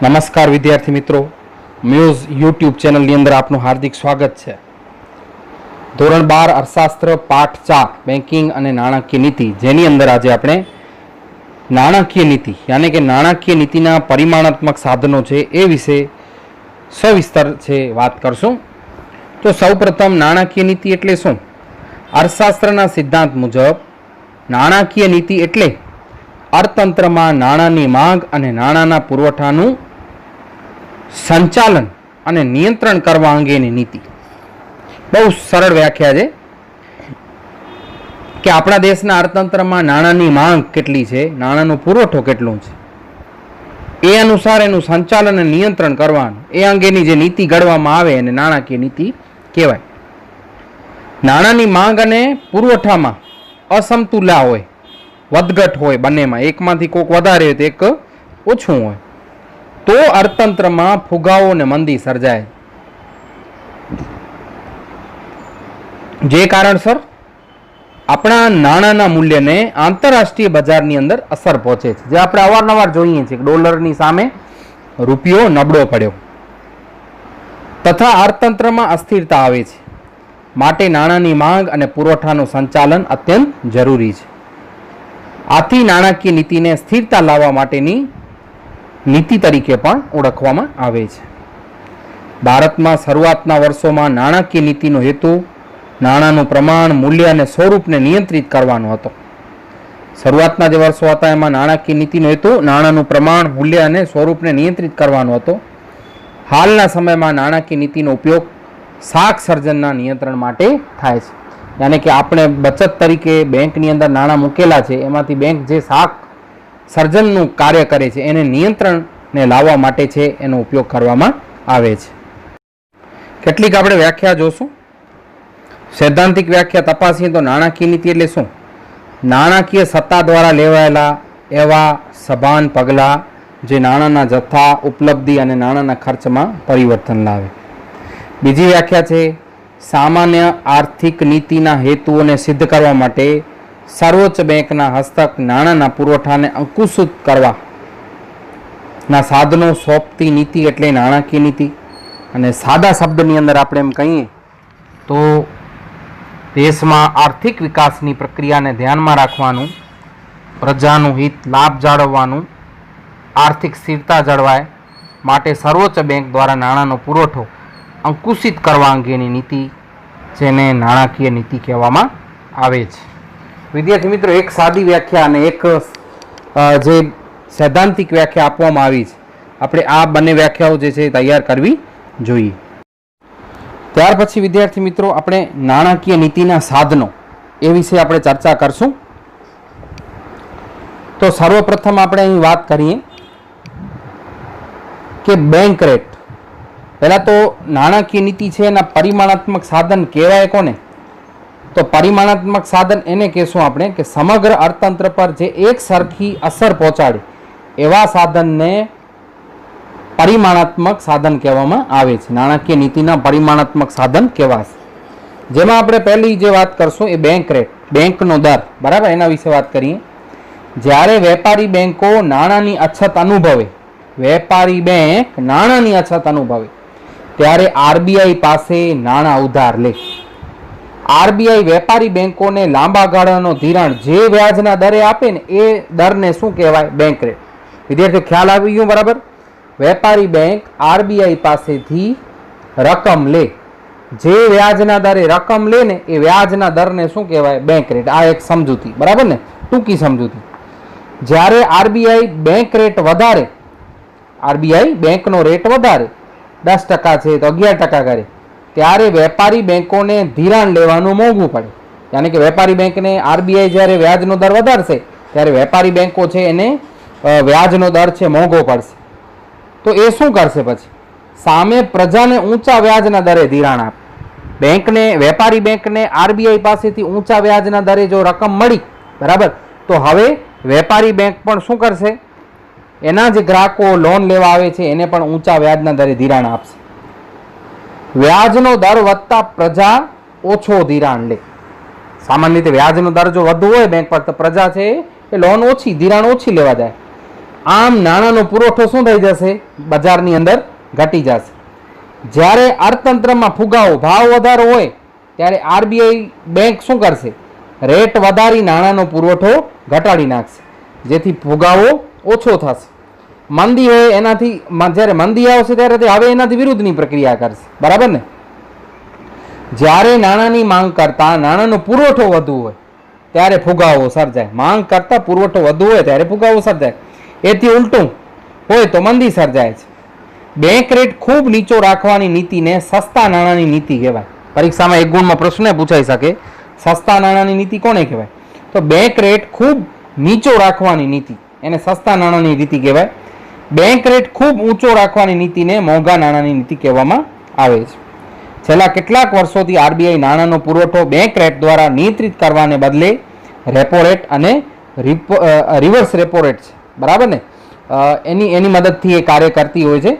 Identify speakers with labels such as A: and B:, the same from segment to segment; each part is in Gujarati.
A: નમસ્કાર વિદ્યાર્થી મિત્રો, મ્યુઝ યુટ્યુબ ચેનલની અંદર આપનું હાર્દિક સ્વાગત છે. ધોરણ 12 અર્થશાસ્ત્ર પાઠ 4 બેન્કિંગ અને નાણાકીય નીતિ, જેની અંદર આજે આપણે નાણાકીય નીતિ યાની કે નાણાકીય નીતિના પરિમાણાત્મક સાધનો છે એ વિશે સવિસ્તર છે વાત કરશું. તો સૌપ્રથમ નાણાકીય નીતિ એટલે શું? અર્થશાસ્ત્રના સિદ્ધાંત મુજબ નાણાકીય નીતિ એટલે અર્થતંત્રમાં નાણાંની માંગ અને નાણાંના પુરવઠાનું સંચાલન અને નિયંત્રણ કરવા અંગેની નીતિ. બહુ સરળ વ્યાખ્યા છે કે આપણા દેશના અર્થતંત્રમાં નાણાંની માંગ કેટલી છે, નાણાંનો પુરવઠો કેટલો છે, એ અનુસાર એનું સંચાલન અને નિયંત્રણ કરવાનું, એ અંગેની જે નીતિ ઘડવામાં આવે એને નાણાકીય નીતિ કહેવાય. નાણાંની માંગ અને પુરવઠામાં અસમતુલા હોય, વધઘટ હોય, બંનેમાં એકમાંથી કોઈક વધારે હોય તો એક ઓછું હોય, તો અર્થતંત્રમાં ફુગાવો અને મંદી સર્જાય. જે કારણસર આપણા નાણાંના મૂલ્યને આંતરરાષ્ટ્રીય બજારની અંદર અસર પહોંચે છે, જે આપણે અવારનવાર જોઈએ છીએ. ડોલરની સામે રૂપિયો નબળો પડ્યો તથા અર્થતંત્રમાં અસ્થિરતા આવે છે. માટે નાણાંની માંગ અને પુરવઠાનું સંચાલન અત્યંત જરૂરી છે. આથી નાણાકીય નીતિને સ્થિરતા લાવવા માટેની નીતિ તરીકે પણ ઓળખવામાં આવે છે. ભારતમાં શરૂઆતના વર્ષોમાં નાણાકીય નીતિનો હેતુ નાણાંનું પ્રમાણ, મૂલ્ય અને સ્વરૂપને નિયંત્રિત કરવાનો હતો. શરૂઆતના જે વર્ષો હતા એમાં નાણાકીય નીતિનો હેતુ નાણાંનું પ્રમાણ, મૂલ્ય અને સ્વરૂપને નિયંત્રિત કરવાનો હતો. હાલના સમયમાં નાણાકીય નીતિનો ઉપયોગ શાક સર્જનના નિયંત્રણ માટે થાય છે. યાની કે આપણે બચત તરીકે બેંકની અંદર નાણાં મૂકેલા છે, એમાંથી બેંક જે શાક સર્જનનું કાર્ય કરે છે એને નિયંત્રણને લાવવા માટે છે એનો ઉપયોગ કરવામાં આવે છે. કેટલીક આપણે વ્યાખ્યા જોશું. સૈદ્ધાંતિક વ્યાખ્યા તપાસીએ તો નાણાકીય નીતિ એટલે શું? નાણાકીય સત્તા દ્વારા લેવાયેલા એવા સભાન પગલાં જે નાણાંના જથ્થા, ઉપલબ્ધિ અને નાણાંના ખર્ચમાં પરિવર્તન લાવે. બીજી વ્યાખ્યા છે સામાન્ય આર્થિક નીતિના હેતુઓને સિદ્ધ કરવા માટે સર્વોચ્ચ બેંકના હસ્તક નાણાંના પુરવઠાને અંકુશિત કરવાના સાધનો સોંપતી નીતિ એટલે નાણાકીય નીતિ. અને સાદા શબ્દની અંદર આપણે એમ કહીએ તો દેશમાં આર્થિક વિકાસની પ્રક્રિયાને ધ્યાનમાં રાખવાનું, પ્રજાનું હિત લાભ જાળવવાનું, આર્થિક સ્થિરતા જળવાય માટે સર્વોચ્ચ બેંક દ્વારા નાણાંનો પુરવઠો અંકુશિત કરવા અંગેની નીતિ, જેને નાણાકીય નીતિ કહેવામાં આવે છે. વિદ્યાર્થી મિત્રો, એક સાદી વ્યાખ્યા અને એક જે સૈદ્ધાંતિક વ્યાખ્યા આપવામાં આવી છે, આપણે આ બંને વ્યાખ્યાઓ જે છે તૈયાર કરવી જોઈએ. ત્યાર પછી વિદ્યાર્થી મિત્રો આપણે નાણાકીય નીતિના સાધનો એ વિશે આપણે ચર્ચા કરશું. તો સર્વપ્રથમ આપણે અહીં વાત કરીએ કે બેંક રેટ. પહેલાં તો નાણાકીય નીતિ છે એના પરિમાણાત્મક સાધન કહેવાય કોને? તો પરિમાણાત્મક સાધન એને કહેશું આપણે કે સમગ્ર અર્થતંત્ર પર જે એક સરખી અસર પહોંચાડે એવા સાધનને પરિમાણાત્મક સાધન કહેવામાં આવે છે. નાણાકીય નીતિના પરિમાણાત્મક સાધન કહેવાશે. જેમાં આપણે પહેલી જે વાત કરશું એ બેંક રેટ, બેંકનો દર, બરાબર, એના વિશે વાત કરીએ. જ્યારે વેપારી બેંકો નાણાંની અછત અનુભવે, વેપારી બેંક નાણાંની અછત અનુભવે ત્યારે આરબીઆઈ પાસે નાણાં ઉધાર લે. આરબીઆઈ વેપારી બેંકોને લાંબા ગાળાનો ધિરાણ જે વ્યાજના દરે આપે ને એ દરને શું કહેવાય? Bank rate. વિદ્યાર્થીઓ ખ્યાલ આવી ગયો? બરાબર. વેપારી બેંક આરબીઆઈ પાસેથી રકમ લે, જે વ્યાજના દરે રકમ લે ને એ વ્યાજના દરને શું કહેવાય? Bank rate. આ એક સમજૂતી, બરાબર ને, ટૂંકી સમજૂતી. જ્યારે આરબીઆઈ બેંક રેટ વધારે, આરબીઆઈ બેંકનો રેટ વધારે 10% છે તો 11% કરે, ત્યારે વેપારી બેંકોને ધિરાણ લેવાનું મોંઘું પડે. યાની કે વેપારી બેંકને આરબીઆઈ જ્યારે વ્યાજનો દર વધારશે ત્યારે વેપારી બેંકો છે એને વ્યાજનો દર છે મોંઘો પડશે. તો એ શું કરશે? પછી સામે પ્રજાને ઊંચા વ્યાજના દરે ધિરાણ આપે. બેંકને, વેપારી બેંકને આરબીઆઈ પાસેથી ઊંચા વ્યાજના દરે જો રકમ મળી, બરાબર, તો હવે વેપારી બેંક પણ શું કરશે? એના જે ગ્રાહકો લોન લેવા આવે છે એને પણ ઊંચા વ્યાજના દરે ધિરાણ આપશે. વ્યાજનો દર વધતા પ્રજા ઓછો ધિરાણ લે. સામાન્ય રીતે વ્યાજનો દર જો વધુ હોય બેંક પર તો પ્રજા છે એ લોન ઓછી, ધિરાણ ઓછી લેવા જાય. આમ નાણાંનો પુરવઠો શું થઈ જશે? બજારની અંદર ઘટી જશે. જ્યારે અર્થતંત્રમાં ફુગાવો ભાવ વધારો હોય ત્યારે આરબીઆઈ બેંક શું કરશે? રેટ વધારી નાણાંનો પુરવઠો ઘટાડી નાખશે, જેથી ફુગાવો ઓછો થશે. મંદી હોય એનાથી, જ્યારે મંદી આવશે ત્યારે તે હવે એનાથી વિરુદ્ધની પ્રક્રિયા કરશે. બરાબર ને? જ્યારે નાણાંની માંગ કરતાં નાણાંનો પુરવઠો વધુ હોય ત્યારે ફુગાવો સર્જાય. માંગ કરતાં પુરવઠો વધુ હોય ત્યારે ફુગાવો સર્જાય. એથી ઉલટું હોય તો મંદી સર્જાય છે. બેંક રેટ ખૂબ નીચો રાખવાની નીતિને સસ્તા નાણાંની નીતિ કહેવાય. પરીક્ષામાં એક ગુણમાં પ્રશ્ન પૂછાઈ શકે, સસ્તા નાણાંની નીતિ કોને કહેવાય? તો બેંક રેટ ખૂબ નીચો રાખવાની નીતિ, એને સસ્તા નાણાંની નીતિ કહેવાય. બેંક રેટ ખૂબ ઊંચો રાખવાની નીતિને મોંઘા નાણાંની નીતિ કહેવામાં આવે છે. છેલ્લા કેટલાક વર્ષોથી આરબીઆઈ નાણાંનો પુરવઠો બેંક રેટ દ્વારા નિયંત્રિત કરવાને બદલે રેપો રેટ અને રિવર્સ રેપો રેટ છે. બરાબર ને? એની મદદથી એ કાર્ય કરતી હોય છે.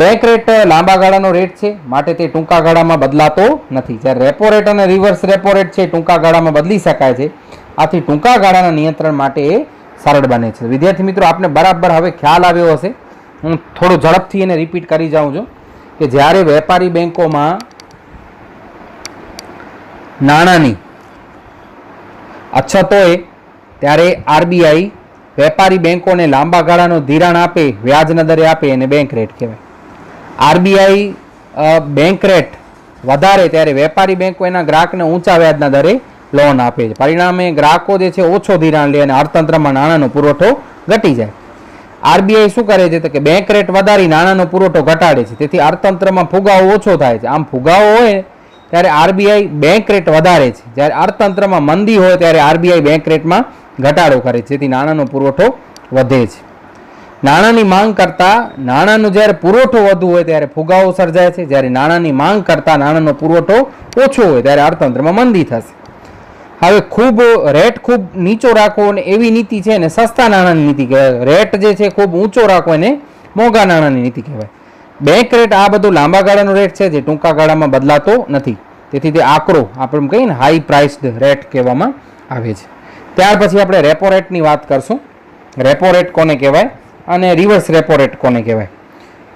A: બેંક રેટ લાંબા ગાળાનો રેટ છે, માટે તે ટૂંકા ગાળામાં બદલાતો નથી. જ્યારે રેપો રેટ અને રિવર્સ રેપો રેટ છે ટૂંકા ગાળામાં બદલી શકાય છે. આથી ટૂંકા ગાળાના નિયંત્રણ માટે એ સરળ બને છે. વિદ્યાર્થી મિત્રો, આપને બરાબર હવે ખ્યાલ આવ્યો હશે. હું થોડું ઝડપથી એને રિપીટ કરી જાઉં છું કે જ્યારે વેપારી બેંકોમાં નાણાંની અછત હોય ત્યારે આરબીઆઈ વેપારી બેંકોને લાંબા ગાળાનો ધિરાણ આપે, વ્યાજના દરે આપે, એને બેંક રેટ કહેવાય. આરબીઆઈ બેંક રેટ વધારે ત્યારે વેપારી બેંકો એના ગ્રાહકને ઊંચા વ્યાજના દરે લોન આપે છે. પરિણામે ગ્રાહકો જે છે ઓછો ધિરાણ લે અને અર્થતંત્રમાં નાણાંનો પુરવઠો ઘટી જાય. આરબીઆઈ શું કરે છે? તો કે બેંક રેટ વધારી નાણાંનો પુરવઠો ઘટાડે છે, તેથી અર્થતંત્રમાં ફુગાવો ઓછો થાય છે. આમ ફુગાવો હોય ત્યારે આરબીઆઈ બેંક રેટ વધારે છે. જ્યારે અર્થતંત્રમાં મંદી હોય ત્યારે આરબીઆઈ બેંક રેટમાં ઘટાડો કરે છે, જેથી નાણાંનો પુરવઠો વધે છે. નાણાંની માંગ કરતાં નાણાંનો જ્યારે પુરવઠો વધુ હોય ત્યારે ફુગાવો સર્જાય છે. જ્યારે નાણાંની માંગ કરતાં નાણાંનો પુરવઠો ઓછો હોય ત્યારે અર્થતંત્રમાં મંદી થશે. હવે રેટ ખૂબ નીચો રાખવો અને એવી નીતિ છે ને સસ્તા નાણાંની નીતિ કહેવાય. રેટ જે છે ખૂબ ઊંચો રાખવો એને મોંઘા નાણાંની નીતિ કહેવાય. બેંક રેટ આ બધું લાંબા ગાળાનો રેટ છે જે ટૂંકા ગાળામાં બદલાતો નથી, તેથી તે આકરો આપણે કહીએ ને હાઈ પ્રાઇસ્ડ રેટ કહેવામાં આવે છે. ત્યાર પછી આપણે રેપો રેટની વાત કરશું. રેપો રેટ કોને કહેવાય અને રિવર્સ રેપો રેટ કોને કહેવાય?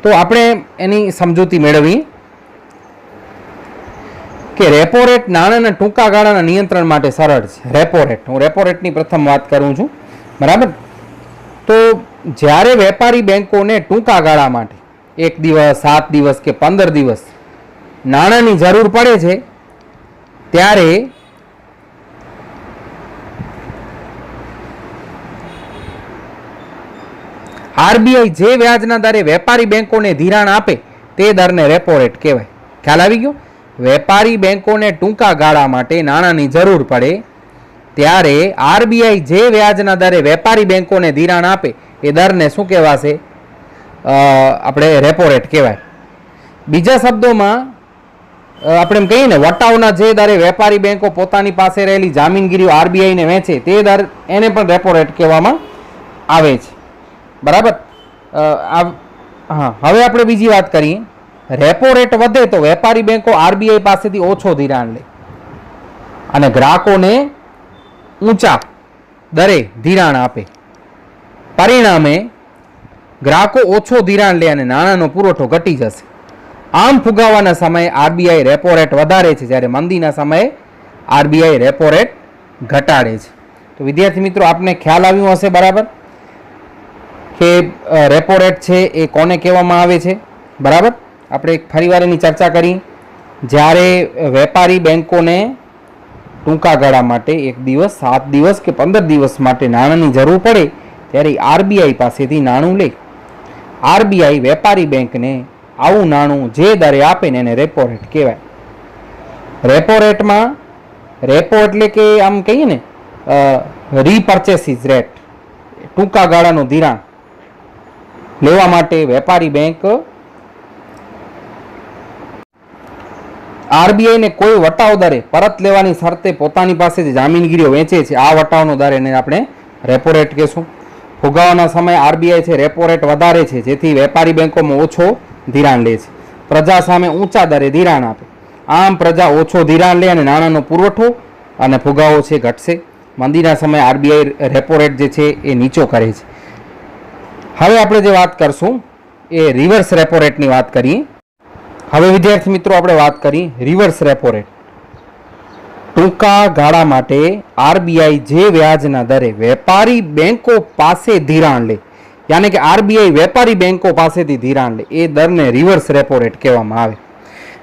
A: તો આપણે એની સમજૂતી મેળવી કે રેપો રેટ નાણાંના ટૂંકા ગાળાના નિયંત્રણ માટે સરળ છે. રેપો રેટ, હું રેપો રેટની પ્રથમ વાત કરું છું. બરાબર? તો જ્યારે વેપારી બેંકોને ટૂંકા ગાળા માટે 1 દિવસ, 7 દિવસ કે 15 દિવસ નાણાંની જરૂર પડે છે ત્યારે આરબીઆઈ જે વ્યાજના દરે વેપારી બેંકોને ધિરાણ આપે તે દરને રેપો રેટ કહેવાય. ખ્યાલ આવી ગયો? વેપારી બેંકોને ટૂંકા ગાળા માટે નાણાંની જરૂર પડે ત્યારે આરબીઆઈ જે વ્યાજના દરે વેપારી બેંકોને ધિરાણ આપે એ દરને શું કહેવાશે? આપણે રેપો રેટ કહેવાય. બીજા શબ્દોમાં આપણે એમ કહીએ ને, વટાવના જે દરે વેપારી બેંકો પોતાની પાસે રહેલી જામીનગીરીઓ આરબીઆઈને વેચે તે દર, એને પણ રેપો રેટ કહેવામાં આવે છે. બરાબર? હા, હવે આપણે બીજી વાત કરીએ. રેપો રેટ વધે તો વેપારી બેંકો આરબીઆઈ પાસેથી ઓછો ધિરાણ લે અને ગ્રાહકોને ઊંચા દરે ધિરાણ આપે. પરિણામે ગ્રાહકો ઓછો ધિરાણ લે અને નાણાંનો પુરવઠો ઘટી જશે. આમ ફુગાવાના સમયે આરબીઆઈ રેપો રેટ વધારે છે, જ્યારે મંદીના સમયે આરબીઆઈ રેપો રેટ ઘટાડે છે. તો વિદ્યાર્થી મિત્રો, આપને ખ્યાલ આવ્યો હશે બરાબર કે રેપો રેટ છે એ કોને કહેવામાં આવે છે. બરાબર? આપણે ફરીવાર એની ચર્ચા કરી. જ્યારે વેપારી બેંકોને ટૂંકા ગાળા માટે 1 દિવસ, 7 દિવસ કે 15 દિવસ માટે નાણાંની જરૂર પડે ત્યારે આરબીઆઈ પાસેથી નાણું લે. આરબીઆઈ વેપારી બેંકને આવું નાણું જે દરે આપે ને એને રેપો રેટ કહેવાય. રેપો રેટમાં, રેપો એટલે કે આમ કહીએ ને રીપર્ચેસીસ રેટ, ટૂંકા ગાળાનું ધિરાણ લેવા માટે વેપારી બેંક આરબીઆઈને કોઈ વટાવ દરે પરત લેવાની શરતે પોતાની પાસે જે જામીનગીરીઓ વેચે છે આ વટાવનો દર એને આપણે રેપો રેટ કહેશું. ફુગાવાના સમયે આરબીઆઈ છે રેપો રેટ વધારે છે, જેથી વેપારી બેંકોમાં ઓછો ધિરાણ લે છે. પ્રજા સામે ઊંચા દરે ધિરાણ આપે. આમ પ્રજા ઓછો ધિરાણ લે અને નાણાંનો પુરવઠો અને ફુગાવો છે ઘટશે. મંદીના સમયે આરબીઆઈ રેપો રેટ જે છે એ નીચો કરે છે. હવે આપણે જે વાત કરશું એ રિવર્સ રેપો રેટની વાત કરીએ. હવે વિદ્યાર્થી મિત્રો આપણે વાત કરી રિવર્સ રેપો રેટ. ટૂંકા ગાળા માટે આરબીઆઈ જે વ્યાજના દરે વેપારી બેંકો પાસે ધિરાણ લે, યાની કે આરબીઆઈ વેપારી બેંકો પાસેથી ધિરાણ લે, એ દરને રિવર્સ રેપો રેટ કહેવામાં આવે.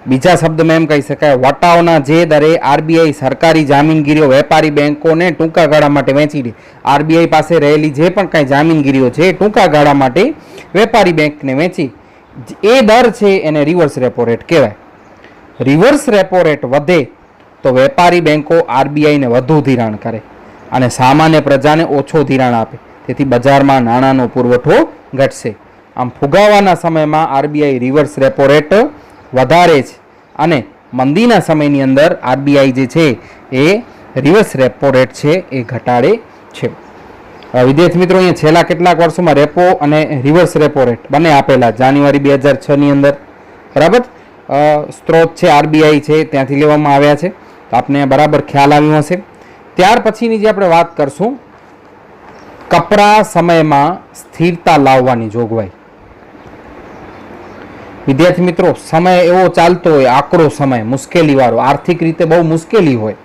A: બીજા શબ્દમાં એમ કહી શકાય, વટાવના જે દરે આરબીઆઈ સરકારી જામીનગીરીઓ વેપારી બેંકોને ટૂંકા ગાળા માટે વેચી દે, આરબીઆઈ પાસે રહેલી જે પણ કાંઈ જામીનગીરીઓ છે ટૂંકા ગાળા માટે વેપારી બેંકને વેચી, એ દર છે એને રિવર્સ રેપો રેટ કહેવાય. રિવર્સ રેપો રેટ વધે તો વેપારી બેંકો આરબીઆઈને વધુ ધિરાણ કરે અને સામાન્ય પ્રજાને ઓછો ધિરાણ આપે, તેથી બજારમાં નાણાંનો પુરવઠો ઘટશે. આમ ફુગાવાના સમયમાં આરબીઆઈ રિવર્સ રેપો રેટ વધારે છે અને મંદીના સમયની અંદર આરબીઆઈ જે છે એ રિવર્સ રેપો રેટ છે એ ઘટાડે છે. વિદ્યાર્થી મિત્રો, અહીંયા છેલ્લા કેટલાક વર્ષોમાં રેપો અને રિવર્સ રેપો રેટ બંને આપેલા જાન્યુઆરી 2006ની અંદર, બરાબર. સ્ત્રોત છે આરબીઆઈ છે ત્યાંથી લેવામાં આવ્યા છે, તો આપને બરાબર ખ્યાલ આવ્યો હશે. ત્યાર પછીની જે આપણે વાત કરશું, કપરા સમયમાં સ્થિરતા લાવવાની જોગવાઈ. વિદ્યાર્થી મિત્રો, સમય એવો ચાલતો હોય, આકરો સમય, મુશ્કેલીવાળો, આર્થિક રીતે બહુ મુશ્કેલી હોય,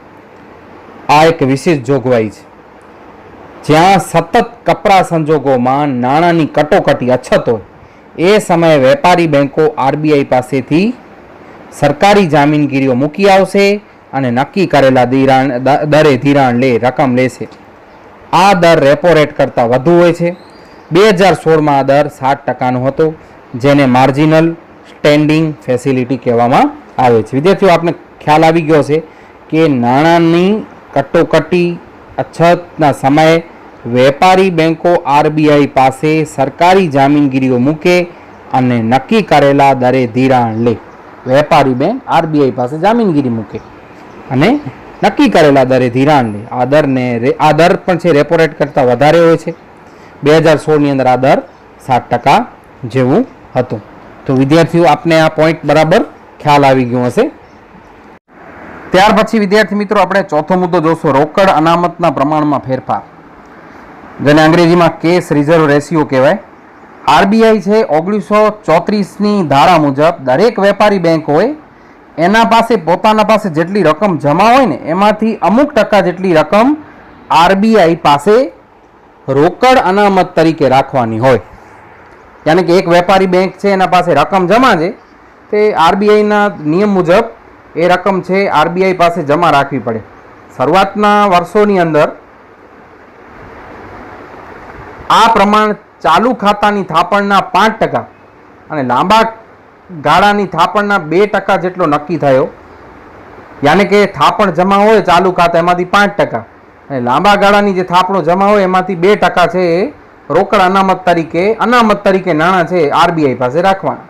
A: આ એક વિશેષ જોગવાઈ છે. જ્યાં સતત કપરા સંજોગોમાં નાણાંની કટોકટી અછત હોય, એ સમયે વેપારી બેંકો આરબીઆઈ પાસેથી સરકારી જામીનગીરીઓ મૂકી આવશે અને નક્કી કરેલા દરે ધિરાણ રકમ લેશે. આ દર રેપો રેટ કરતાં વધુ હોય છે. 2016માં આ દર 7%નો હતો, જેને માર્જિનલ સ્ટેન્ડિંગ ફેસિલિટી કહેવામાં આવે છે. વિદ્યાર્થીઓ, આપને ખ્યાલ આવી ગયો છે કે નાણાંની કટોકટી અછતના સમયે વેપારી બેંકો આરબીઆઈ પાસે સરકારી જામીનગીરીઓ મૂકે અને નક્કી કરેલા દરે ધિરાણ લે. વેપારી બેંક આરબીઆઈ પાસે જામીનગીરી મૂકે અને નક્કી કરેલા દરે ધિરાણ લે. આ દર પણ છે રેપો રેટ કરતાં વધારે હોય છે. 2016ની અંદર આ દર 7% જેવું હતું. તો વિદ્યાર્થીઓ, આપને આ પોઈન્ટ બરાબર ખ્યાલ આવી ગયો હશે. ત્યાર પછી વિદ્યાર્થી મિત્રો આપણે ચોથો મુદ્દો જોશું, રોકડ અનામતના પ્રમાણમાં ફેરફાર, જેને અંગ્રેજીમાં કેશ રિઝર્વ રેશિયો કહેવાય. આરબીઆઈ છે 1934ની ધારા મુજબ દરેક વેપારી બેંક હોય એના પાસે પોતાના પાસે જેટલી રકમ જમા હોય ને એમાંથી અમુક ટકા જેટલી રકમ આરબીઆઈ પાસે રોકડ અનામત તરીકે રાખવાની હોય. યાની કે એક વેપારી બેંક છે એના પાસે રકમ જમા છે, તે આરબીઆઈના નિયમ મુજબ એ રકમ છે આરબીઆઈ પાસે જમા રાખવી પડે. શરૂઆતના વર્ષોની અંદર આ પ્રમાણ ચાલુ ખાતાની થાપણના 5% અને લાંબા ગાળાની થાપણના 2% જેટલો નક્કી થયો. યાની કે થાપણ જમા હોય ચાલુ ખાતા એમાંથી 5%, અને લાંબા ગાળાની જે થાપણો જમા હોય એમાંથી 2% છે એ રોકડ અનામત તરીકે નાણાં છે આરબીઆઈ પાસે રાખવાના.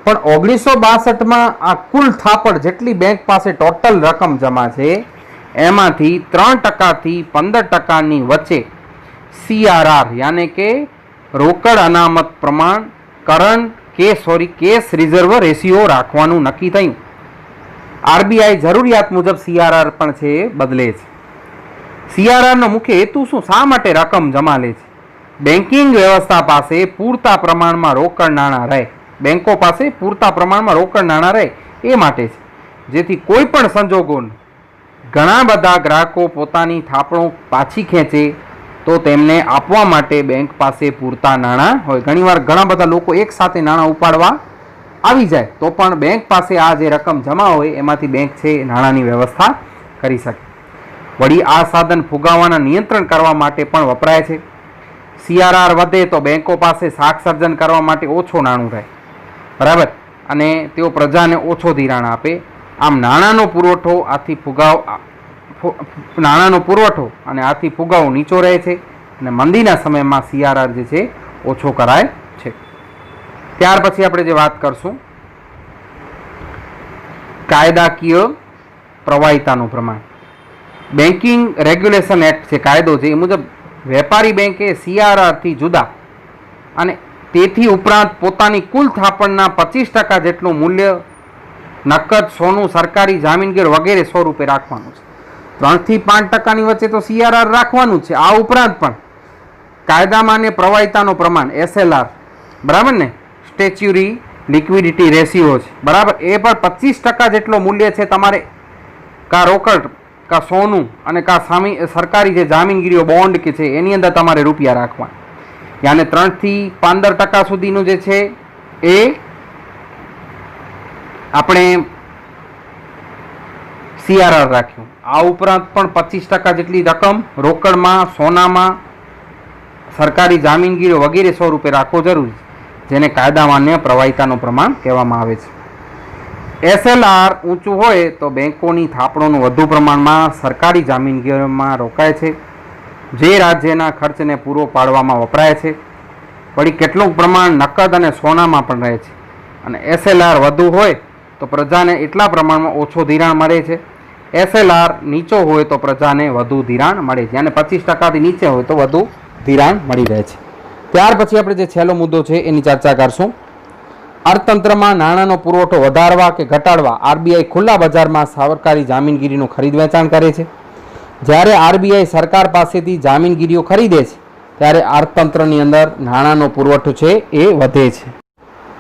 A: પણ 1962માં આ કુલ થાપણ જેટલી બેંક પાસે ટોટલ રકમ જમા છે એમાંથી 3% થી 15%ની વચ્ચે CRR યાની કે રોકડ અનામત પ્રમાણ કેશ રિઝર્વ રેશિયો રાખવાનું નક્કી થયું. આરબીઆઈ જરૂરિયાત મુજબ CRR પણ છે એ બદલે છે. CRRનો મુખ્ય હેતુ શું? શા માટે રકમ જમા લે છે? બેન્કિંગ વ્યવસ્થા પાસે પૂરતા પ્રમાણમાં રોકડ નાણાં રહે, બેંકો પાસે પૂરતા પ્રમાણમાં રોકડ નાણાં રહે એ માટે છે, જેથી કોઈ પણ સંજોગોને ઘણા બધા ગ્રાહકો પોતાની થાપણો પાછી ખેંચે તો તેમને આપવા માટે બેંક પાસે પૂરતા નાણાં હોય. ઘણીવાર ઘણા બધા લોકો એકસાથે નાણાં ઉપાડવા આવી જાય તો પણ બેંક પાસે આ જે રકમ જમા હોય એમાંથી બેંક છે નાણાંની વ્યવસ્થા કરી શકે. વળી આ સાધન ફુગાવાના નિયંત્રણ કરવા માટે પણ વપરાય છે. CRR વધે તો બેંકો પાસે શાક સર્જન કરવા માટે ઓછો નાણું રહે, બરાબર, અને તેઓ પ્રજાને ઓછો ધિરાણ આપે. આમ નાણાંનો પુરવઠો અને આથી ફુગાવો નીચો રહે છે અને મંદીના સમયમાં CRR જે છે ઓછો કરાય છે. ત્યાર પછી આપણે જે વાત કરશું, કાયદાકીય પ્રવાહિતાનું પ્રમાણ. બેન્કિંગ રેગ્યુલેશન એક્ટ છે, કાયદો છે, એ મુજબ વેપારી બેંકે CRR થી જુદા અને તેથી ઉપરાંત પોતાની કુલ થાપણના 25% જેટલું મૂલ્ય નકદ, સોનું, સરકારી જામીનગીર વગેરે સ્વરૂપે રાખવાનું છે. 3 થી 5%ની વચ્ચે તો CRR રાખવાનું છે. આ ઉપરાંત પણ કાયદામાં ને પ્રવાહિતાનું પ્રમાણ SLR, બરાબર ને, સ્ટેચ્યુરી લિક્વિડિટી રેશિયો છે, બરાબર, એ પણ 25% જેટલો મૂલ્ય છે તમારે કા રોકડ કા સોનું અને કા સરકારી જે જામીનગીરીઓ બોન્ડ કે છે એની અંદર તમારે રૂપિયા રાખવા. યાને 3 થી 15% સુધીનું જે છે એ આપણે CRR રાખ્યું. આ ઉપરાંત પણ 25% જેટલી રકમ રોકડમાં, સોનામાં, સરકારી જામીનગીરીઓ વગેરે સ્વરૂપે રાખવો જરૂરી છે, જેને કાયદા માન્ય પ્રવાહિતાનું પ્રમાણ કહેવામાં આવે છે. SLR ઊંચું હોય તો બેંકોની થાપણોનું વધુ પ્રમાણમાં સરકારી જામીનગીરીઓમાં રોકાય છે, જે રાજ્યના ખર્ચને પૂરો પાડવામાં વપરાય છે. વળી કેટલુંક પ્રમાણ નકદ અને સોનામાં પણ રહે છે. અને SLR વધુ હોય તો પ્રજાને એટલા પ્રમાણમાં ઓછો ધિરાણ મળે છે. SLR નીચો હોય તો પ્રજાને વધુ ધિરાણ મળે છે, અને 25%થી નીચે હોય તો વધુ ધિરાણ મળી રહે છે. ત્યાર પછી આપણે જે છેલ્લો મુદ્દો છે એની ચર્ચા કરશું. અર્થતંત્રમાં નાણાંનો પુરવઠો વધારવા કે ઘટાડવા RBI ખુલ્લા બજારમાં સરકારી જામીનગીરીનું ખરીદ વેચાણ કરે છે. જ્યારે RBI સરકાર પાસેથી જામીનગીરીઓ ખરીદે છે ત્યારે અર્થતંત્રની અંદર નાણાંનો પુરવઠો છે એ વધે છે,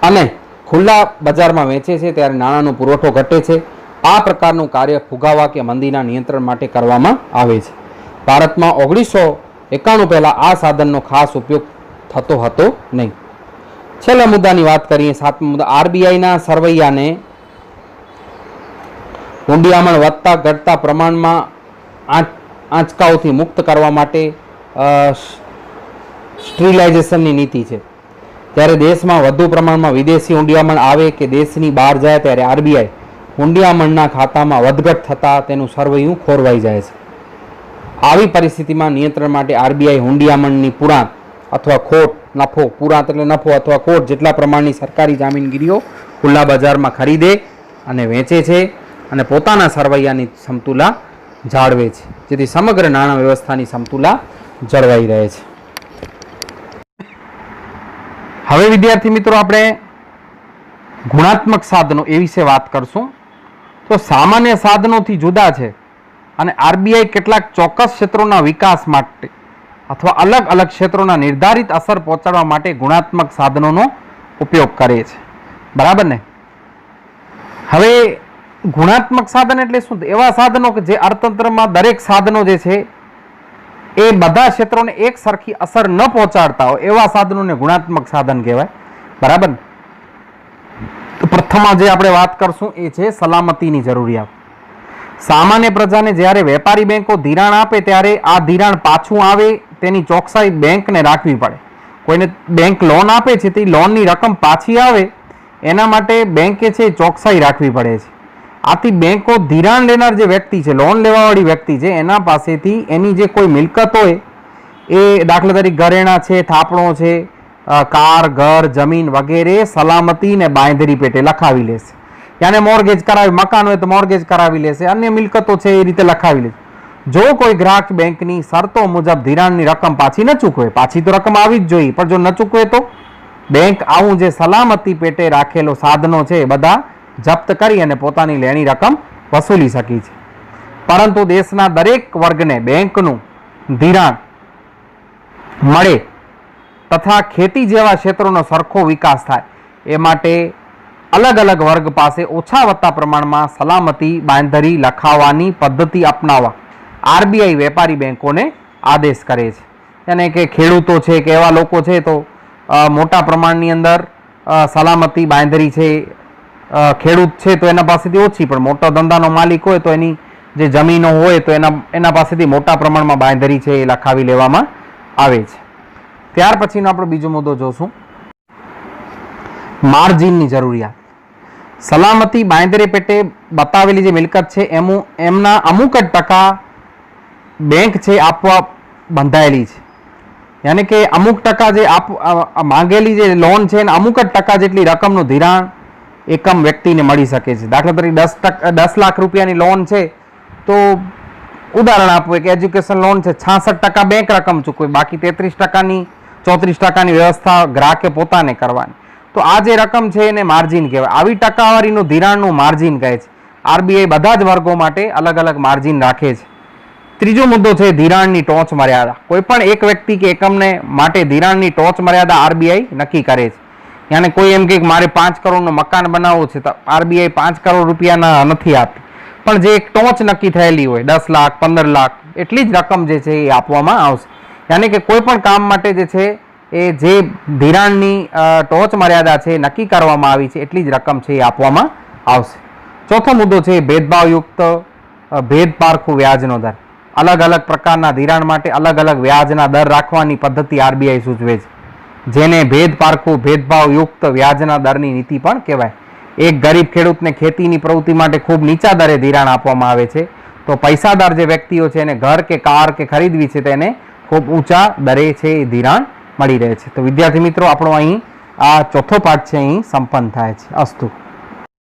A: અને ખુલ્લા બજારમાં વેચે છે ત્યારે નાણાંનો પુરવઠો ઘટે છે. આ પ્રકારનું કાર્ય ફુગાવા કે મંદીના નિયંત્રણ માટે કરવામાં આવે છે. ભારતમાં 1991 પહેલાં આ સાધનનો ખાસ ઉપયોગ થતો હતો નહીં. છેલ્લા મુદ્દાની વાત કરીએ, 7મો મુદ્દા, RBIના સરવૈયાને હુંડિયામણ વધતા ઘટતા પ્રમાણમાં આંચકાઓથી મુક્ત કરવા માટે સ્ટીરિલાઇઝેશનની નીતિ છે. જ્યારે દેશમાં વધુ પ્રમાણમાં વિદેશી હુંડિયામણ આવે કે દેશની બહાર જાય ત્યારે RBI હુંડિયામણના ખાતામાં વધઘટ થતાં તેનું સરવૈયું ખોરવાઈ જાય છે. આવી પરિસ્થિતિમાં નિયંત્રણ માટે RBI હુંડિયામણની પુરાંત અથવા ખોટ, નફો, પુરાંત એટલે નફો અથવા ખોટ જેટલા પ્રમાણની સરકારી જામીનગીરીઓ ખુલ્લા બજારમાં ખરીદે અને વેચે છે, અને પોતાના સરવૈયાની સમતુલા જાળવે છે, જેથી સમગ્ર નાણાં વ્યવસ્થાની સમતુલા જળવાઈ રહે છે. હવે વિદ્યાર્થી મિત્રો આપણે ગુણાત્મક સાધનો એ વિશે વાત કરશું. તો સામાન્ય સાધનોથી જુદા છે, અને RBI કેટલાક ચોક્કસ ક્ષેત્રોના વિકાસ માટે અથવા અલગ અલગ ક્ષેત્રોના નિર્ધારિત અસર પહોંચાડવા માટે ગુણાત્મક સાધનોનો ઉપયોગ કરે છે, બરાબર ને. હવે ગુણાત્મક સાધન એટલે શું? એવા સાધનો કે જે અર્થતંત્રમાં દરેક સાધનો જે છે એ બધા ક્ષેત્રોને એક સરખી અસર ન પહોંચાડતા હોય એવા સાધનોને ગુણાત્મક સાધન કહેવાય, બરાબર. તો પ્રથમ જે આપણે વાત કરશું એ છે સલામતીની જરૂરિયાત. સામાન્ય પ્રજાને જ્યારે વેપારી બેંકો ધિરાણ આપે ત્યારે આ ધિરાણ પાછું આવે તેની ચોકસાઈ બેંકને રાખવી પડે. કોઈને બેંક લોન આપે છે તે લોનની રકમ પાછી આવે એના માટે બેંકે છે ચોકસાઈ રાખવી પડે છે. આથી બેંકો ધિરાણ લેનાર જે વ્યક્તિ છે, લોન લેવાવાળી વ્યક્તિ છે, એના પાસેથી એની જે કોઈ મિલકત હોય એ દાખલા તરીકે ઘરેણાં છે, થાપણો છે, કાર, ઘર, જમીન વગેરે સલામતી ને બાંયધરી પેટે લખાવી લેશે. યાને મોર્ગેજ કરાવી, મકાન હોય તો મોર્ગેજ કરાવી લેશે, અન્ય મિલકતો છે એ રીતે લખાવી લેશે. જો કોઈ ગ્રાહક બેંકની શરતો મુજબ ધિરાણની રકમ પાછી ન ચૂકવે, પાછી તો રકમ આવી જ જોઈએ, પણ જો ન ચૂકવે તો બેંક આવું જે સલામતી પેટે રાખેલો સાધનો છે એ બધા જપ્ત કરી અને પોતાની લેણી રકમ વસૂલી શકી છે. પરંતુ દેશના દરેક વર્ગને બેંકનું ધિરાણ મળે તથા ખેતી જેવા ક્ષેત્રોનો સરખો વિકાસ થાય એ માટે અલગ અલગ વર્ગ પાસે ઓછા વત્તા પ્રમાણમાં સલામતી બાંયધરી લખાવવાની પદ્ધતિ અપનાવવા RBI વેપારી બેંકોને આદેશ કરે છે. અને કે ખેડૂતો છે કે એવા લોકો છે તો મોટા પ્રમાણની અંદર સલામતી બાંયધરી છે, ખેડૂત છે તો એના પાસેથી ઓછી, પણ મોટો ધંધાનો માલિક હોય તો એની જે જમીનો હોય તો એના પાસેથી મોટા પ્રમાણમાં બાંયધરી છે એ લખાવી લેવામાં આવે છે. ત્યાર પછીનો આપણો બીજો મુદ્દો જોશું, માર્જિનની જરૂરિયાત. સલામતી બાંયધરી પેટે બતાવેલી જે મિલકત છે એમના અમુક જ ટકા બેંક છે આપવા બંધાયેલી છે. યાની કે અમુક ટકા જે માંગેલી જે લોન છે એને અમુક જ ટકા જેટલી રકમનું ધિરાણ એકમ વ્યક્તિને મળી શકે છે. દાખલા તરીકે 10 લાખ રૂપિયાની લોન છે તો ઉદાહરણ આપવું કે એજ્યુકેશન લોન છે, 66% બેંક રકમ ચૂકવે, બાકી 34% વ્યવસ્થા ગ્રાહકે પોતાને કરવાની. તો આ જે રકમ છે એને માર્જિન કહેવાય. આવી ટકાવારીનું ધિરાણનું માર્જિન કહે છે. RBI બધા જ વર્ગો માટે અલગ અલગ માર્જિન રાખે છે. ત્રીજો મુદ્દો છે ધિરાણની ટોચ મર્યાદા. કોઈ પણ એક વ્યક્તિ કે એકમને માટે ધિરાણની ટોચ મર્યાદા આરબીઆઈ નક્કી કરે છે. યાને કોઈ એમ કે મારે 5 કરોડનું મકાન બનાવવું છે તો આરબીઆઈ 5 કરોડ રૂપિયાના નથી આપતી, પણ જે એક ટોચ નક્કી થયેલી હોય 10 લાખ 15 લાખ એટલી જ રકમ જે છે એ આપવામાં આવશે. યાની કે કોઈ પણ કામ માટે જે છે એ જે ધિરાણની ટોચ મર્યાદા છે નક્કી કરવામાં આવી છે એટલી જ રકમ છે એ આપવામાં આવશે. ચોથો મુદ્દો છે ભેદભાવયુક્ત ભેદ પારખું વ્યાજનો દર. અલગ અલગ પ્રકારના ધિરાણ માટે અલગ અલગ વ્યાજના દર રાખવાની પદ્ધતિ આરબીઆઈ સૂચવે છે, જેને ભેદ પારખું ભેદભાવયુક્ત વ્યાજના દરની નીતિ પણ કહેવાય. એક ગરીબ ખેડૂતને ખેતીની પ્રવૃત્તિ માટે ખૂબ નીચા દરે ધિરાણ આપવામાં આવે છે, તો પૈસાદાર જે વ્યક્તિઓ છે એને ઘર કે કાર કે ખરીદવી છે તેને ખૂબ ઊંચા દરે છે એ ધિરાણ મળી રહે છે. તો વિદ્યાર્થી મિત્રો, આપણો અહીં આ ચોથો પાઠ છે અહીં સંપન્ન થાય છે. અસ્તુ.